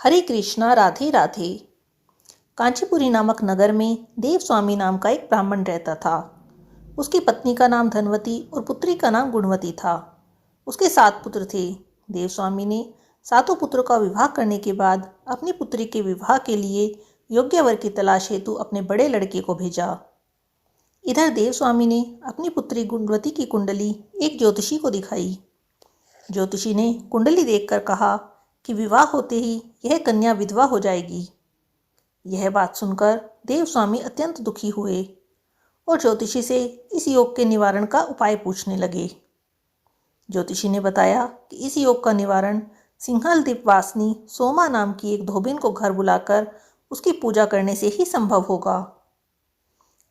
हरे कृष्णा, राधे राधे। कांचीपुरी नामक नगर में देवस्वामी नाम का एक ब्राह्मण रहता था। उसकी पत्नी का नाम धनवती और पुत्री का नाम गुणवती था। उसके 7 पुत्र थे। देवस्वामी ने 7 पुत्रों का विवाह करने के बाद अपनी पुत्री के विवाह के लिए योग्य वर की तलाश हेतु अपने बड़े लड़के को भेजा। इधर देवस्वामी ने अपनी पुत्री गुणवती की कुंडली एक ज्योतिषी को दिखाई। ज्योतिषी ने कुंडली देखकर कहा कि विवाह होते ही यह कन्या विधवा हो जाएगी। यह बात सुनकर देवस्वामी अत्यंत दुखी हुए और ज्योतिषी से इस योग के निवारण का उपाय पूछने लगे। ज्योतिषी ने बताया कि इस योग का निवारण सिंहल द्वीप वासिनी सोमा नाम की एक धोबिन को घर बुलाकर उसकी पूजा करने से ही संभव होगा।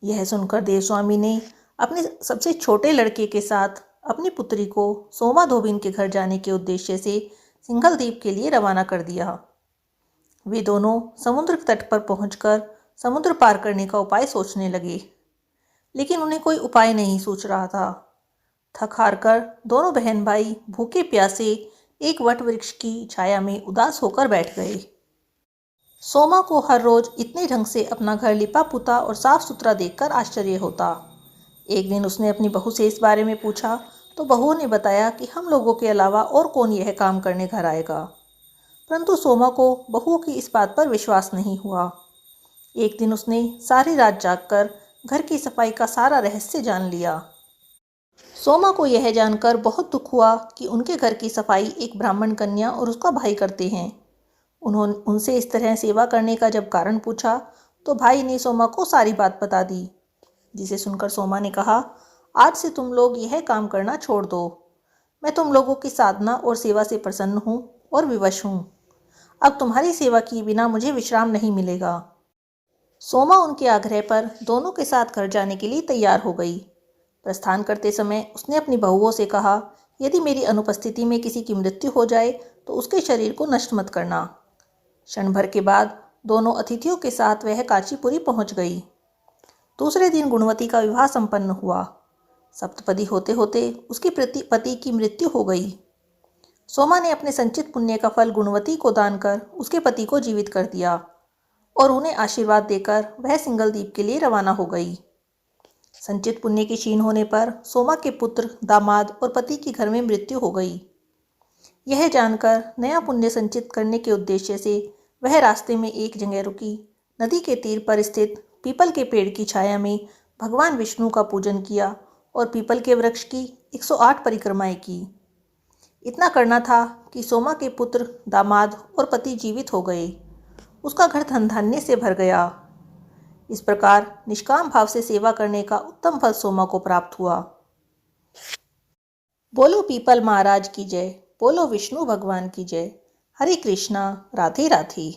यह सुनकर देवस्वामी ने अपने सबसे छोटे लड़के के साथ अपनी पुत्री को सोमा धोबिन के घर जाने के उद्देश्य से सिंघल द्वीप के लिए रवाना कर दिया। वे दोनों समुद्र तट पर पहुंचकर समुद्र पार करने का उपाय सोचने लगे, लेकिन उन्हें कोई उपाय नहीं सूझ रहा था। थक हार कर दोनों बहन भाई भूखे प्यासे एक वट वृक्ष की छाया में उदास होकर बैठ गए। सोमा को हर रोज इतने ढंग से अपना घर लिपा पुता और साफ सुथरा देखकर आश्चर्य होता। एक दिन उसने अपनी बहू से इस बारे में पूछा तो बहू ने बताया कि हम लोगों के अलावा और कौन यह काम करने घर आएगा। परंतु सोमा को बहू की इस बात पर विश्वास नहीं हुआ। एक दिन उसने सारी रात जागकर घर की सफाई का सारा रहस्य जान लिया। सोमा को यह जानकर बहुत दुख हुआ कि उनके घर की सफाई एक ब्राह्मण कन्या और उसका भाई करते हैं। उन्होंने उनसे इस तरह सेवा करने का जब कारण पूछा तो भाई ने सोमा को सारी बात बता दी, जिसे सुनकर सोमा ने कहा, आज से तुम लोग यह काम करना छोड़ दो। मैं तुम लोगों की साधना और सेवा से प्रसन्न हूँ और विवश हूँ। अब तुम्हारी सेवा किए बिना मुझे विश्राम नहीं मिलेगा। सोमा उनके आग्रह पर दोनों के साथ घर जाने के लिए तैयार हो गई। प्रस्थान करते समय उसने अपनी बहुओं से कहा, यदि मेरी अनुपस्थिति में किसी की मृत्यु हो जाए तो उसके शरीर को नष्ट मत करना। क्षण भर के बाद दोनों अतिथियों के साथ वह कांचीपुरी पहुंच गई। दूसरे दिन गुणवती का विवाह संपन्न हुआ। सप्तपदी होते होते उसकी पति की मृत्यु हो गई। सोमा ने अपने संचित पुण्य का फल गुणवती को दान कर उसके पति को जीवित कर दिया और उन्हें आशीर्वाद देकर वह सिंघल द्वीप के लिए रवाना हो गई। संचित पुण्य के क्षीण होने पर सोमा के पुत्र, दामाद और पति की घर में मृत्यु हो गई। यह जानकर नया पुण्य संचित करने के उद्देश्य से वह रास्ते में एक जगह रुकी। नदी के तीर पर स्थित पीपल के पेड़ की छाया में भगवान विष्णु का पूजन किया और पीपल के वृक्ष की 108 परिक्रमाएं की। इतना करना था कि सोमा के पुत्र, दामाद और पति जीवित हो गए। उसका घर धन धान्य से भर गया। इस प्रकार निष्काम भाव से सेवा करने का उत्तम फल सोमा को प्राप्त हुआ। बोलो पीपल महाराज की जय, बोलो विष्णु भगवान की जय। हरे कृष्णा, राधे राधे।